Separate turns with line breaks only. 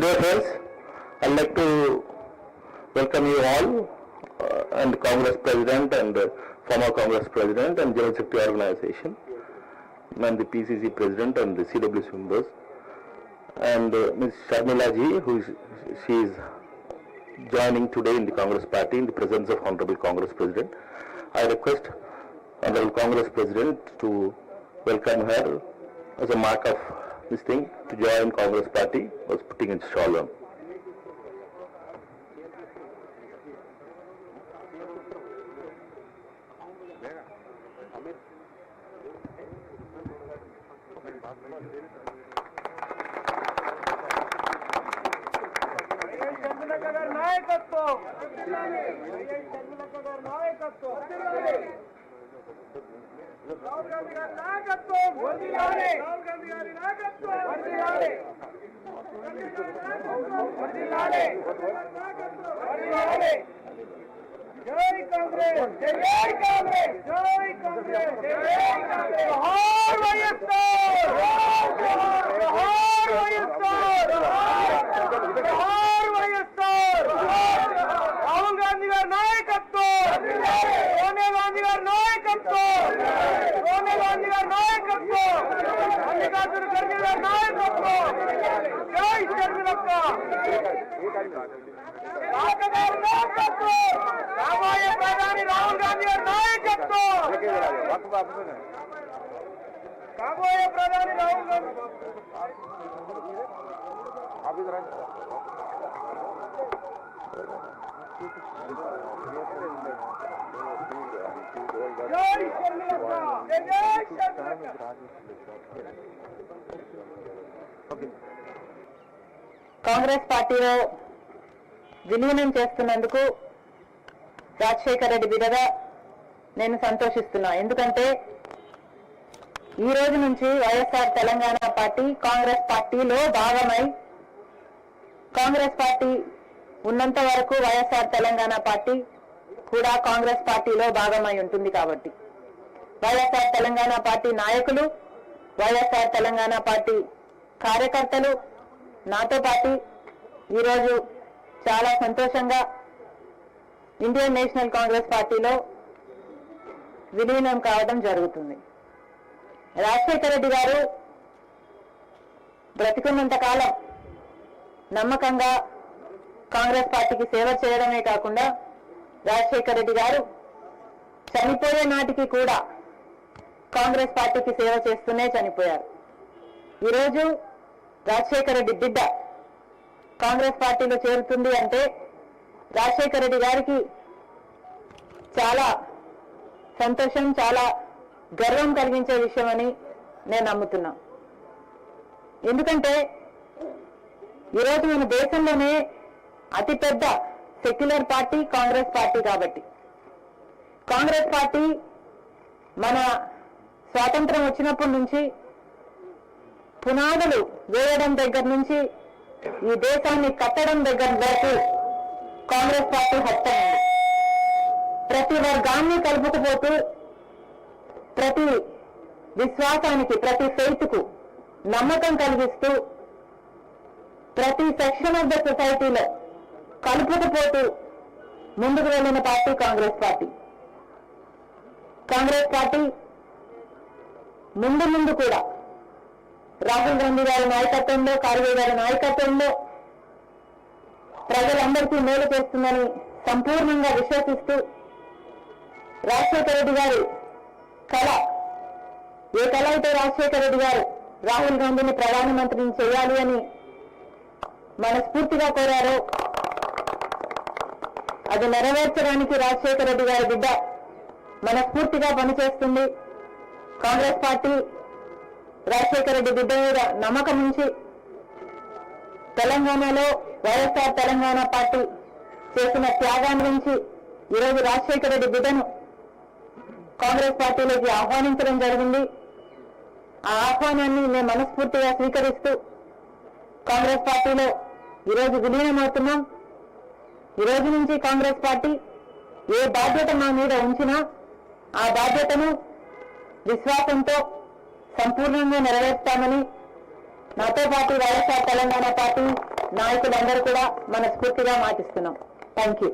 Dear friends, I'd like to welcome you all and Congress President and former Congress President and General Secretary Organization and the PCC President and the CWC members and Ms. Sharmila ji, she is joining today in the Congress Party in the presence of Honorable Congress President. I request Honorable Congress President to welcome her as a mark of this thing to join Congress Party was putting in shawl on.
Rahul Gandhi గారి నాయకత్వం వర్ధిల్లాలి రాహుల్ గాంధీ గారి నాయకత్వం వర్ధిల్లాలి వర్ధిల్లాలి వర్ధిల్లాలి జై కాంగ్రెస్ జై కాంగ్రెస్ జై కాంగ్రెస్ జై కాంగ్రెస్ జోహార్ వైఎస్ఆర్ జోహార్ వైఎస్ఆర్ జోహార్ వైఎస్ఆర్ రాహుల్ గాంధీ గారి నాయకత్వం సోనియా గాంధీ గారి నాయకత్వం సోనియా గాంధీ గారి నాయకత్వం మల్లికార్జున ఖర్గే గారి నాయకత్వం జై షర్మిలక్క గారి నాయకత్వం రాబోయే ప్రధాని రాహుల్ గాంధీ గారి నాయకత్వం కాబోయే ప్రధాని రాహుల్ గాంధీ జై షర్మిలక్క జై షర్మిలక్క
కాంగ్రెస్ పార్టీలో విలీనం చేస్తున్నందుకు రాజశేఖర రెడ్డి బిడ్డగా నేను సంతోషిస్తున్నా. ఎందుకంటే ఈ రోజు నుంచి వైఎస్ఆర్ తెలంగాణ పార్టీ కాంగ్రెస్ పార్టీలో భాగమై కాంగ్రెస్ పార్టీ ఉన్నంత వరకు వైఎస్ఆర్ తెలంగాణ పార్టీ కూడా కాంగ్రెస్ పార్టీలో భాగమై ఉంటుంది. కాబట్టి వైఎస్ఆర్ తెలంగాణ పార్టీ నాయకులు, వైఎస్ఆర్ తెలంగాణ పార్టీ కార్యకర్తలు నాతో పాటు ఈరోజు చాలా సంతోషంగా ఇండియన్ నేషనల్ కాంగ్రెస్ పార్టీలో విలీనం కావడం జరుగుతుంది. రాజశేఖర రెడ్డి గారు బ్రతికున్నంత కాలం నమ్మకంగా కాంగ్రెస్ పార్టీకి సేవ చేయడమే కాకుండా రాజశేఖర రెడ్డి గారు చనిపోయే నాటికి కూడా కాంగ్రెస్ పార్టీకి సేవ చేస్తూనే చనిపోయారు. ఈరోజు రాజశేఖర రెడ్డి బిడ్డ కాంగ్రెస్ పార్టీలో చేరుతుంది అంటే రాజశేఖర రెడ్డి గారికి చాలా సంతోషం, చాలా గర్వం కలిగించే విషయం అని నేను నమ్ముతున్నా. ఎందుకంటే ఈరోజు మన దేశంలోనే అతిపెద్ద సెక్యులర్ పార్టీ కాంగ్రెస్ పార్టీ. కాబట్టి కాంగ్రెస్ పార్టీ మన స్వాతంత్రం వచ్చినప్పటి నుంచి పునాదులు వేయడం దగ్గర నుంచి ఈ దేశాన్ని కట్టడం దగ్గర వరకు కాంగ్రెస్ పార్టీ హస్తమైంది. ప్రతి వర్గాన్ని కలుపుకుపోతూ ప్రతి విశ్వాసానికి, ప్రతి ఫెయిత్కు నమ్మకం కలిగిస్తూ ప్రతి సెక్షన్ ఆఫ్ ద సొసైటీలో కలుపుకుపోతూ ముందుకు వెళ్ళిన party Congress party. Congress party ముందు కూడా రాహుల్ గాంధీ గారి నాయకత్వంలో, ఖర్గే గారి నాయకత్వంలో ప్రజలందరికీ మేలు చేస్తుందని సంపూర్ణంగా విశ్వసిస్తూ రాజశేఖర రెడ్డి గారి కళ, ఏ కళ అయితే రాజశేఖర రెడ్డి గారు రాహుల్ గాంధీని ప్రధానమంత్రిని చేయాలి అని మనస్ఫూర్తిగా కోరారో అది నెరవేర్చడానికి రాజశేఖర రెడ్డి గారి బిడ్డ మనస్ఫూర్తిగా పనిచేస్తుంది. కాంగ్రెస్ పార్టీ రాజశేఖర రెడ్డి బిడ్డ మీద నమ్మకం ఉంచి తెలంగాణలో వైఎస్ఆర్ తెలంగాణ పార్టీ చేసిన త్యాగాన్ని నుంచి ఈరోజు రాజశేఖర రెడ్డి బిడ్డను కాంగ్రెస్ పార్టీలోకి ఆహ్వానించడం జరిగింది. ఆ ఆహ్వానాన్ని మేము మనస్ఫూర్తిగా స్వీకరిస్తూ కాంగ్రెస్ పార్టీలో ఈరోజు విలీనమవుతున్నాం. ఈ రోజు నుంచి కాంగ్రెస్ పార్టీ ఏ బాధ్యత మా మీద ఉంచినా ఆ బాధ్యతను విశ్వాసంతో సంపూర్ణంగా నెరవేర్స్తామని నాతో పాటు వైఎస్ఆర్ తెలంగాణ పార్టీ నాయకులందరూ కూడా మనస్ఫూర్తిగా మాటిస్తున్నాం. Thank you.